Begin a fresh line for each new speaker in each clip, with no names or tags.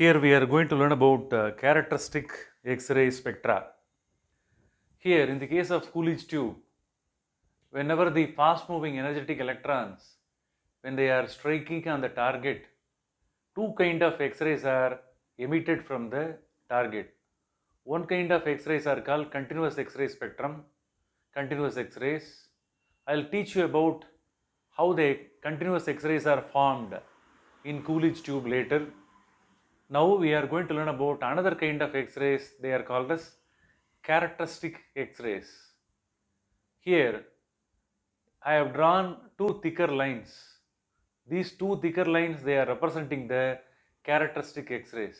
Here we are going to learn about characteristic X-ray spectra. Here in the case of Coolidge tube, whenever the fast moving energetic electrons, when they are striking on the target, two kind of X-rays are emitted from the target. One kind of X-rays are called continuous X-ray spectrum, continuous X-rays. I'll teach you about how the continuous X-rays are formed in Coolidge tube later. Now we are going to learn about another kind of X-rays. They are called as characteristic X-rays. Here I have drawn two thicker lines. These two thicker lines, they are representing the characteristic X-rays.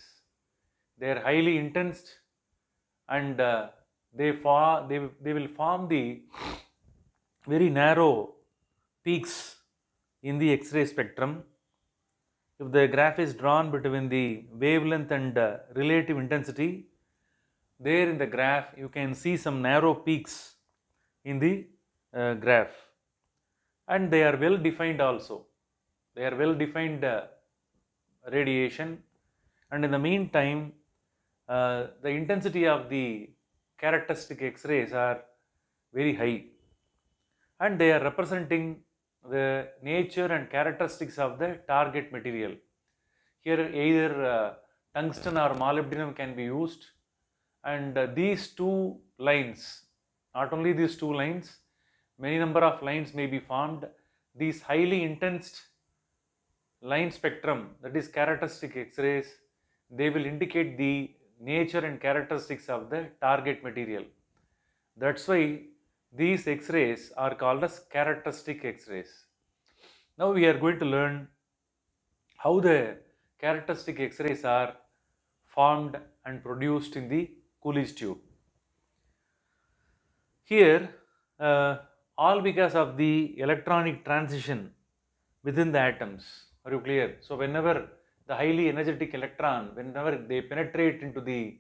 They are highly intense and they will form the very narrow peaks in the X-ray spectrum. If the graph is drawn between the wavelength and relative intensity, there in the graph you can see some narrow peaks in the graph, and they are well defined also. They are well defined radiation, and in the meantime the intensity of the characteristic X-rays are very high, and they are representing the nature and characteristics of the target material. Here either tungsten or molybdenum can be used, and these two lines, not only these two lines, many number of lines may be formed. These highly intense line spectrum, that is characteristic X-rays, they will indicate the nature and characteristics of the target material. That's why these X-rays are called as characteristic X-rays. Now we are going to learn how the characteristic X-rays are formed and produced in the Coolidge tube. Here, all because of the electronic transition within the atoms. Are you clear? So, whenever the highly energetic electron, whenever they penetrate into the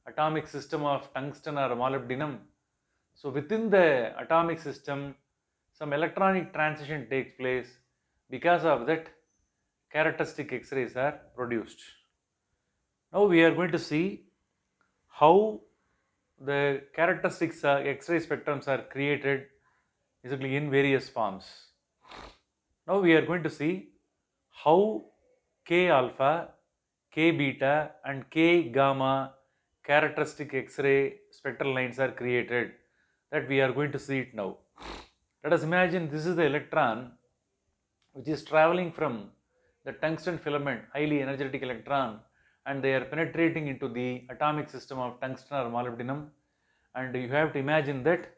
atomic system of tungsten or molybdenum, so within the atomic system, some electronic transition takes place. Because of that, characteristic X-rays are produced. Now we are going to see how the characteristics X-ray spectrums are created basically in various forms. Now we are going to see how K alpha, K beta and K gamma characteristic X-ray spectral lines are created. That we are going to see it now. Let us imagine this is the electron which is traveling from the tungsten filament, highly energetic electron, and they are penetrating into the atomic system of tungsten or molybdenum, and you have to imagine that.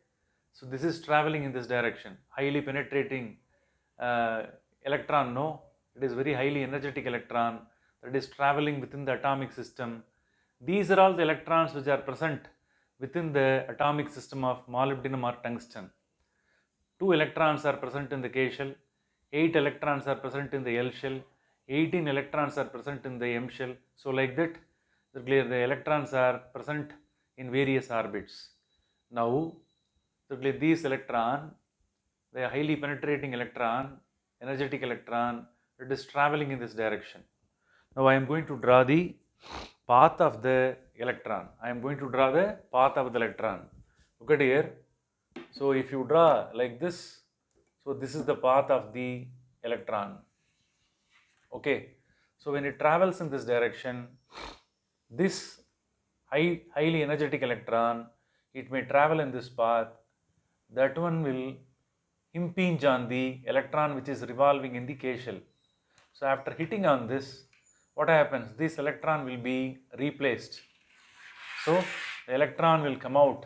So this is traveling in this direction, highly penetrating electron. No, it is very highly energetic electron that is traveling within the atomic system. These are all the electrons which are present within the atomic system of molybdenum or tungsten. 2 electrons are present in the K shell, 8 electrons are present in the L shell, 18 electrons are present in the M shell. So like that, the electrons are present in various orbits. Now, these electron, the highly penetrating electron, energetic electron, it is traveling in this direction. Now I am going to draw the path of the electron. I am going to draw the path of the electron. Look at here. So if you draw like this, so this is the path of the electron. Okay. So when it travels in this direction, this highly energetic electron, it may travel in this path. That one will impinge on the electron which is revolving in the K shell. So after hitting on this, what happens? This electron will be replaced. So the electron will come out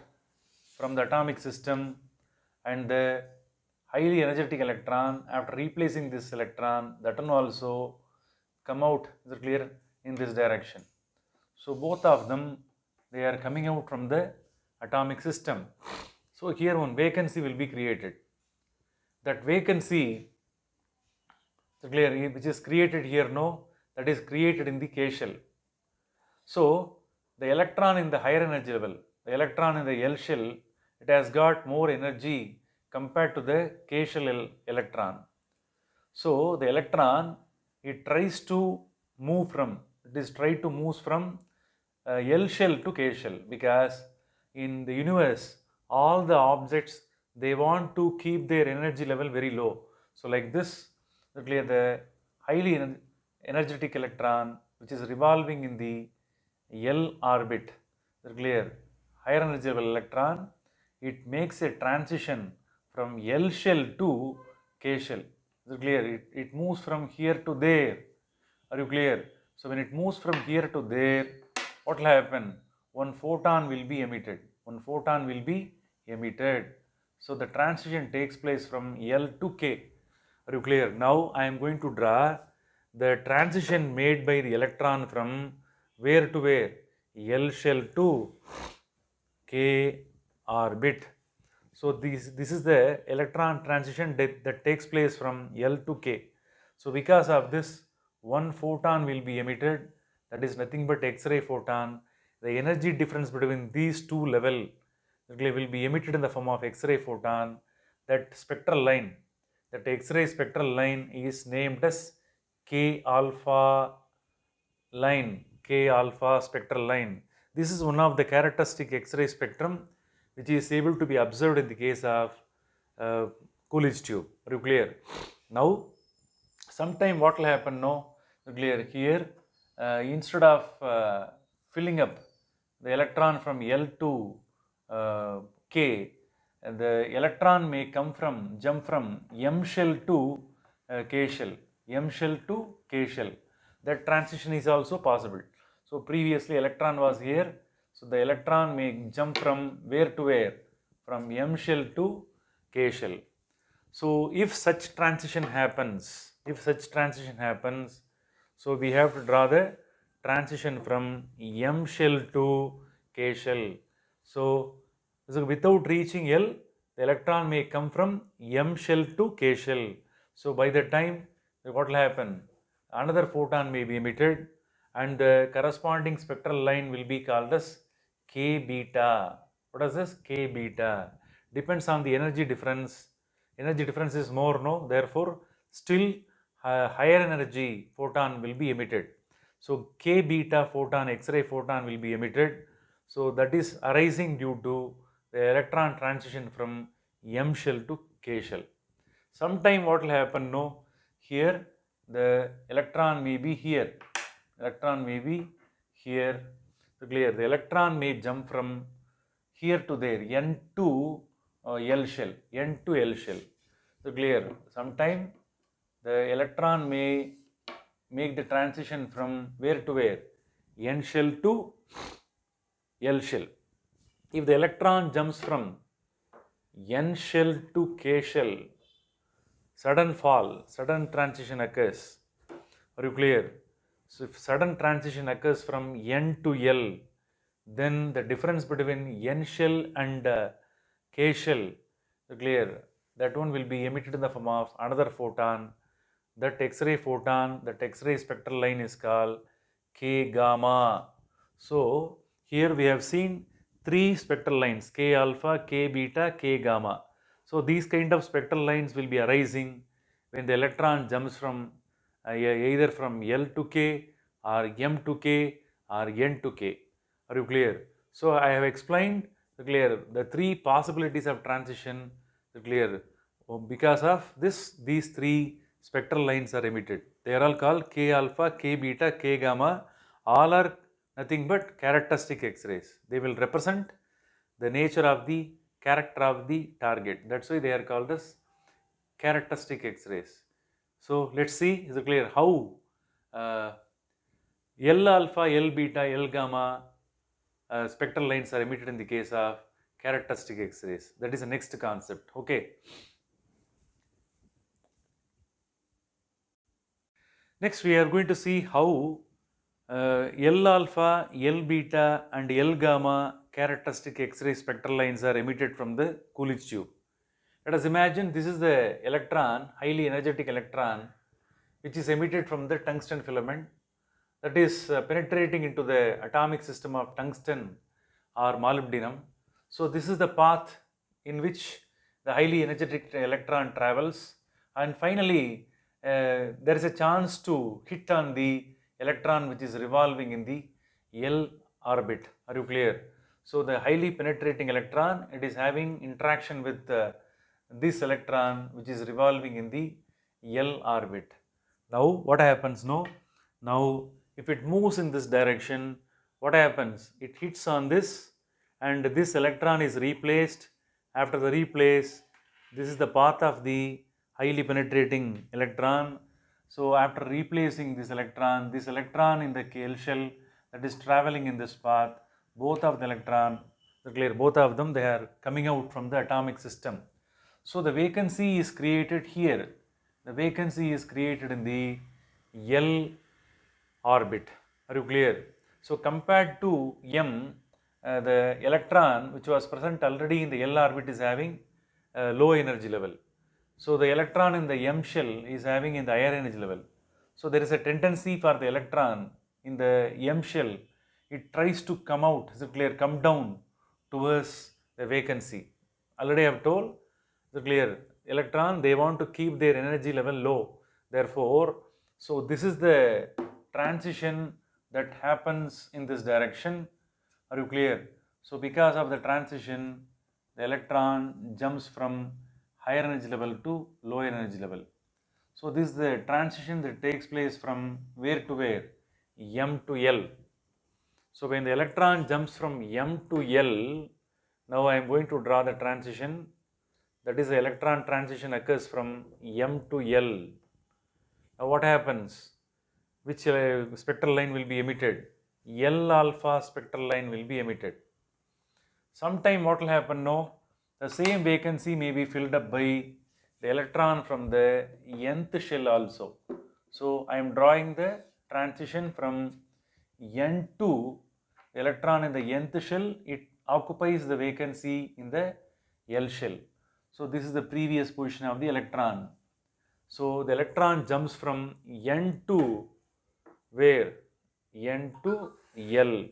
from the atomic system, and the highly energetic electron, after replacing this electron, that one also come out, is it clear, in this direction. So both of them, they are coming out from the atomic system. So here one vacancy will be created. That vacancy, is clear, which is created here, no, that is created in the K shell. So the electron in the higher energy level, the electron in the L shell, it has got more energy compared to the K shell electron. So the electron, it tries to move from It is try to move from L shell to K shell, because in the universe all the objects, they want to keep their energy level very low. So like this, clear, the highly energetic electron which is revolving in the L orbit, clear, higher energy level electron, it makes a transition from L shell to K shell. Is it clear? It moves from here to there. Are you clear? So when it moves from here to there, what will happen? One photon will be emitted. One photon will be emitted. So the transition takes place from L to K. Are you clear? Now I am going to draw the transition made by the electron from where to where? L shell to K orbit. So this is the electron transition that takes place from L to K. So because of this, one photon will be emitted, that is nothing but X-ray photon. The energy difference between these two levels will be emitted in the form of X-ray photon. That spectral line, that X-ray spectral line is named as K alpha line, K alpha spectral line. This is one of the characteristic X-ray spectrum which is able to be observed in the case of Coolidge tube. Are you clear? Now, sometime what will happen now? Clear here, instead of filling up the electron from L to K, the electron may jump from M shell to K shell, M shell to K shell. That transition is also possible. So previously electron was here, so the electron may jump from where to where? From M shell to K shell. So if such transition happens, so we have to draw the transition from M shell to K shell. So without reaching L, the electron may come from M shell to K shell. So by the time, what will happen? Another photon may be emitted, and the corresponding spectral line will be called as K beta. What is this? K beta. Depends on the energy difference. Energy difference is more, no? Therefore, still higher energy photon will be emitted. So K beta photon, X-ray photon will be emitted. So that is arising due to the electron transition from M shell to K shell. Sometime what will happen, no? Here the electron may be here. Electron may be here. So clear. The electron may jump from here to there, N to L shell, N to L shell. So clear. Sometime the electron may make the transition from where to where? N shell to L shell. If the electron jumps from N shell to K shell, sudden fall, sudden transition occurs. Are you clear? So if sudden transition occurs from N to L, then the difference between N shell and K shell, clear, that one will be emitted in the form of another photon. That X-ray photon, that X-ray spectral line is called K gamma. So here we have seen three spectral lines, K alpha, K beta, K gamma. So these kind of spectral lines will be arising when the electron jumps from either from L to K or M to K or N to K. Are you clear? So I have explained clear the three possibilities of transition, clear. Because of this, these three spectral lines are emitted. They are all called K alpha, K beta, K gamma. All are nothing but characteristic X-rays. They will represent the nature of the character of the target. That's why they are called as characteristic X-rays. So let's see, is it clear how L alpha, L beta, L gamma spectral lines are emitted in the case of characteristic X-rays. That is the next concept. Okay. Next, we are going to see how L alpha, L beta and L gamma characteristic X-ray spectral lines are emitted from the Coolidge tube. Let us imagine this is the electron, highly energetic electron, which is emitted from the tungsten filament, that is penetrating into the atomic system of tungsten or molybdenum. So this is the path in which the highly energetic electron travels, and finally there is a chance to hit on the electron which is revolving in the L orbit. Are you clear? So the highly penetrating electron, it is having interaction with this electron which is revolving in the L orbit. Now what happens? Now if it moves in this direction, what happens? It hits on this and this electron is replaced. After the replace, this is the path of the highly penetrating electron. So after replacing this electron in the L shell that is traveling in this path, both of the electron, clear, both of them, they are coming out from the atomic system. So the vacancy is created here. The vacancy is created in the L orbit. Are you clear? So compared to M, the electron which was present already in the L orbit is having a low energy level. So the electron in the M shell is having in the higher energy level. So there is a tendency for the electron in the M shell, it tries to come out, is it clear, come down towards the vacancy. Already I have told, is it clear, electron, they want to keep their energy level low. Therefore, so this is the transition that happens in this direction. Are you clear? So because of the transition, the electron jumps from higher energy level to lower energy level. So this is the transition that takes place from where to where? M to L. So when the electron jumps from M to L, now I am going to draw the transition. That is, the electron transition occurs from M to L. Now what happens? Which spectral line will be emitted? L alpha spectral line will be emitted. Sometime what will happen? No, the same vacancy may be filled up by the electron from the nth shell also. So I am drawing the transition from N to the electron in the nth shell, it occupies the vacancy in the L shell. So this is the previous position of the electron. So the electron jumps from N to where? N to L.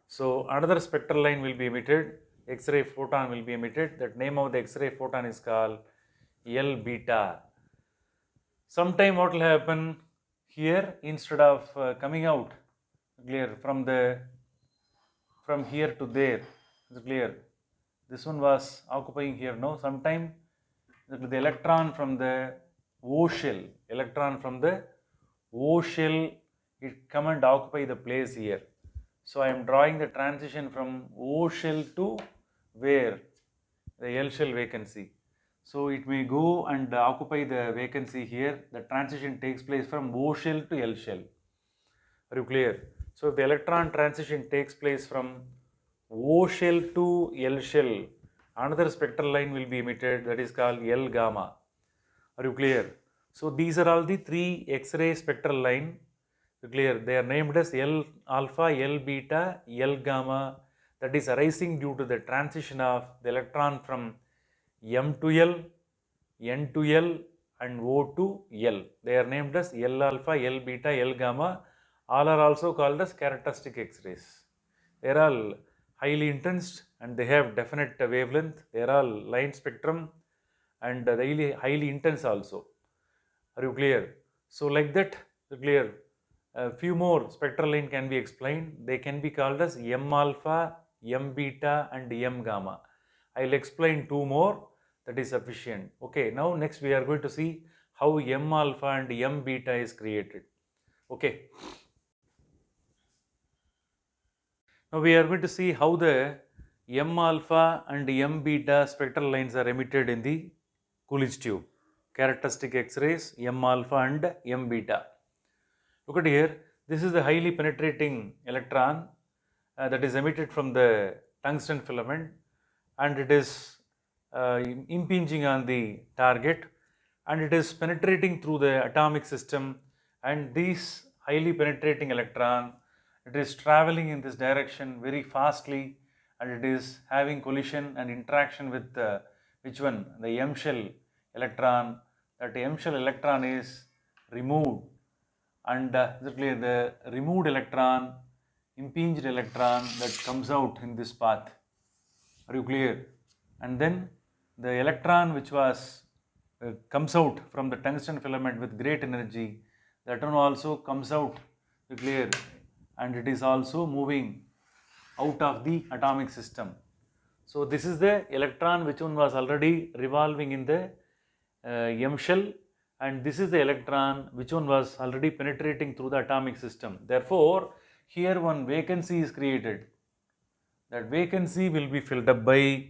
So another spectral line will be emitted, X-ray photon will be emitted. That name of the X-ray photon is called L beta. Sometime what will happen here, instead of coming out clear from here to there, is clear, this one was occupying here. No, sometime the electron from the O shell, it come and occupy the place here. So I am drawing the transition from O shell to where? The L shell vacancy. So it may go and occupy the vacancy here. The transition takes place from O shell to L shell. Are you clear? So if the electron transition takes place from O shell to L shell, another spectral line will be emitted, that is called L gamma. Are you clear? So these are all the three X-ray spectral line. Clear? They are named as L alpha, L beta, L gamma, that is arising due to the transition of the electron from M to L, N to L and O to L. They are named as L alpha, L beta, L gamma. All are also called as characteristic X-rays. They are all highly intense and they have definite wavelength. They are all line spectrum and highly intense also. Are you clear? So like that, clear. A few more spectral line can be explained. They can be called as M alpha, M beta and M gamma. I will explain two more, that is sufficient. Okay, now next we are going to see how M alpha and M beta is created. Okay. Now we are going to see how the M alpha and M beta spectral lines are emitted in the Coolidge tube. Characteristic X-rays, M alpha and M beta. Look at here, this is the highly penetrating electron that is emitted from the tungsten filament and it is impinging on the target and it is penetrating through the atomic system, and this highly penetrating electron, it is traveling in this direction very fastly and it is having collision and interaction with which one? The M shell electron. That M shell electron is removed and the removed electron, impinged electron that comes out in this path. Are you clear? And then the electron which was comes out from the tungsten filament with great energy, that one also comes out Clear? And it is also moving out of the atomic system. So this is the electron which one was already revolving in the M shell, and this is the electron which one was already penetrating through the atomic system. Therefore, here one vacancy is created. That vacancy will be filled up by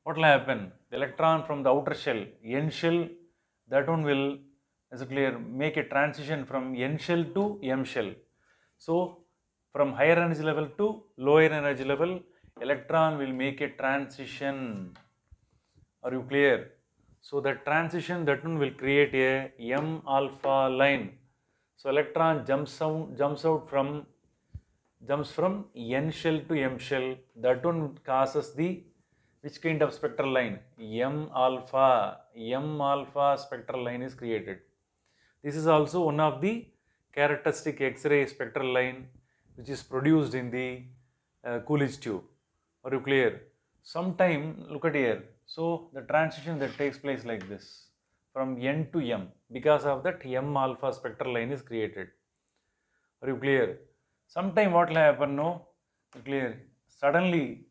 what will happen? The electron from the outer shell, N shell, that one will, as clear, make a transition from N shell to M shell. So, from higher energy level to lower energy level, electron will make a transition. Are you clear? So, that transition, that one will create a M alpha line. So, electron jumps out jumps from N shell to M shell. That one causes the which kind of spectral line? M alpha spectral line is created. This is also one of the characteristic X-ray spectral line which is produced in the Coolidge tube. Are you clear? Sometime, look at here. So the transition that takes place like this from N to M, because of that M alpha spectral line is created. Are you clear? Sometime what will happen? No, clear. Suddenly,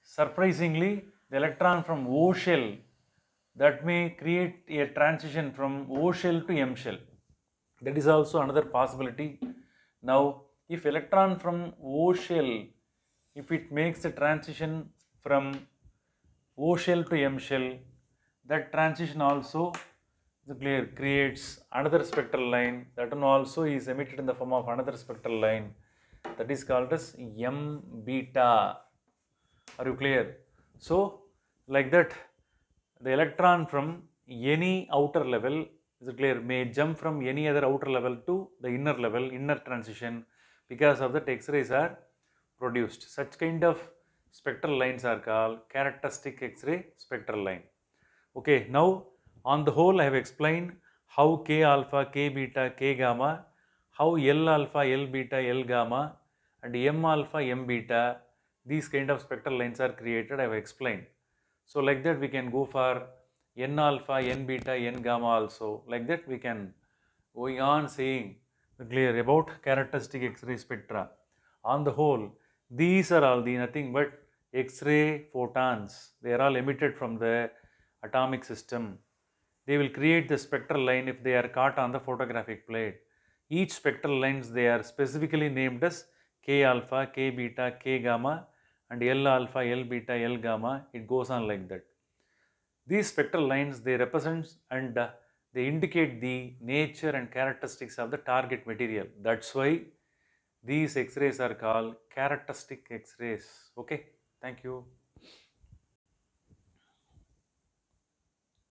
surprisingly, the electron from O shell, that may create a transition from O shell to M shell. That is also another possibility. Now, if electron from O shell, if it makes the transition from O shell to M shell, that transition also creates another spectral line. That one also is emitted in the form of another spectral line, that is called as M beta. Are you clear? So, like that, the electron from any outer level, is it clear, may jump from any other outer level to the inner level, inner transition, because of that X-rays are produced. Such kind of spectral lines are called characteristic X-ray spectral line. Okay, now on the whole I have explained how K alpha, K beta, K gamma, how L alpha, L beta, L gamma, and M alpha, M beta, these kind of spectral lines are created, I have explained. So like that we can go for N alpha, N beta, N gamma also. Like that we can going on saying clear about characteristic X-ray spectra. On the whole, these are all the nothing but X-ray photons. They are all emitted from the atomic system. They will create the spectral line if they are caught on the photographic plate. Each spectral lines, they are specifically named as K alpha, K beta, K gamma, and L alpha, L beta, L gamma. It goes on like that. These spectral lines, they represent and they indicate the nature and characteristics of the target material. That's why these X-rays are called characteristic X-rays. Okay, thank you.